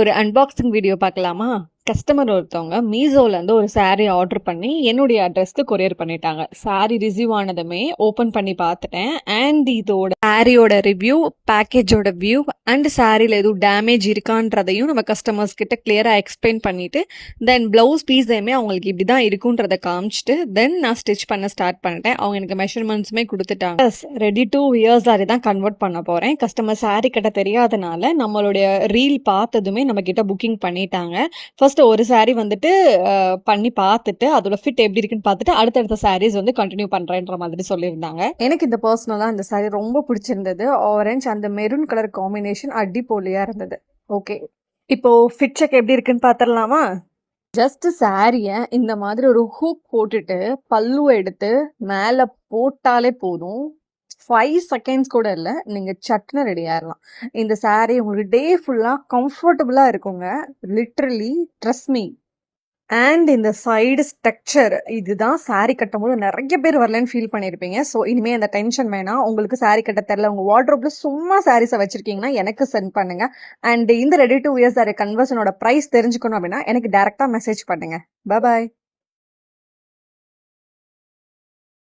ஒரு unboxing video பார்க்கலாமா? Customer ஒருத்தவங்க மீஷோலேருந்து ஒரு saree ஆர்டர் பண்ணி என்னுடைய அட்ரஸ்க்கு கொரியர் பண்ணிட்டாங்க. saree ரிசீவ் ஆனதுமே ஓப்பன் பண்ணி பார்த்துட்டேன். அண்ட் இதோட சாரியோட ரிவ்யூ, பேக்கேஜோட வியூ அண்ட் சாரியில் எதுவும் டேமேஜ் இருக்கான்றதையும் நம்ம கஸ்டமர்ஸ் கிட்ட கிளியராக எக்ஸ்பிளைன் பண்ணிட்டு தென் ப்ளவுஸ் பீஸையுமே அவங்களுக்கு இப்படி தான் இருக்குன்றதை காமிச்சிட்டு தென் நான் ஸ்டிச் பண்ண ஸ்டார்ட் பண்ணிட்டேன். அவங்க எனக்கு மெஷர்மெண்ட்ஸுமே கொடுத்துட்டாங்க. ரெடி டு வியர் சாரி தான் கன்வெர்ட் பண்ண போகிறேன். கஸ்டமர் சாரி கிட்ட தெரியாதனால நம்மளுடைய ரீல் பார்த்ததுமே நம்ம கிட்ட புக்கிங் பண்ணிட்டாங்க. ஃபர்ஸ்ட் ஒரு saree வந்துட்டு பண்ணி பார்த்துட்டு அதோட ஃபிட் எப்படி இருக்குன்னு பார்த்துட்டு அடுத்தடுத்த சாரீஸ் வந்து கண்டினியூ பண்றேன்ற மாதிரி சொல்லியிருந்தாங்க. எனக்கு இந்த பர்சனலா இந்த saree ரொம்ப பிடிச்சிருந்தது. ஆரஞ்சு அந்த மெரூன் கலர் காம்பினேஷன் அடிப்பொலியா இருந்தது. ஓகே, இப்போ ஃபிட் செக் எப்படி இருக்குன்னு பார்த்துடலாமா? ஜஸ்ட் சாரியை இந்த மாதிரி ஒரு ஹூக் போட்டுட்டு பல்லு எடுத்து மேலே போட்டாலே போதும். 5 செகண்ட்ஸ் கூட இல்லை, நீங்கள் சட்டுன்னு ரெடி ஆயிடலாம். இந்த saree உங்களுக்கு டே ஃபுல்லாக கம்ஃபர்டபுளாக இருக்குங்க. Literally trust me. அண்ட் இந்த சைடு ஸ்ட்ரக்சர் இதுதான் saree கட்டும்போது நிறைய பேர் வரலன்னு ஃபீல் பண்ணியிருப்பீங்க. ஸோ இனிமேல் அந்த டென்ஷன் வேணாம். உங்களுக்கு saree கட்ட தெரில, உங்கள் வார்ட்ரோப்பில் சும்மா சாரீஸை வச்சுருக்கீங்கன்னா எனக்கு சென்ட் பண்ணுங்கள். அண்ட் இந்த ரெடி டு வியர் saree கன்வர்ஷனோட ப்ரைஸ் தெரிஞ்சுக்கணும் அப்படின்னா எனக்கு டேரெக்டாக மெசேஜ் பண்ணுங்கள். பாய்.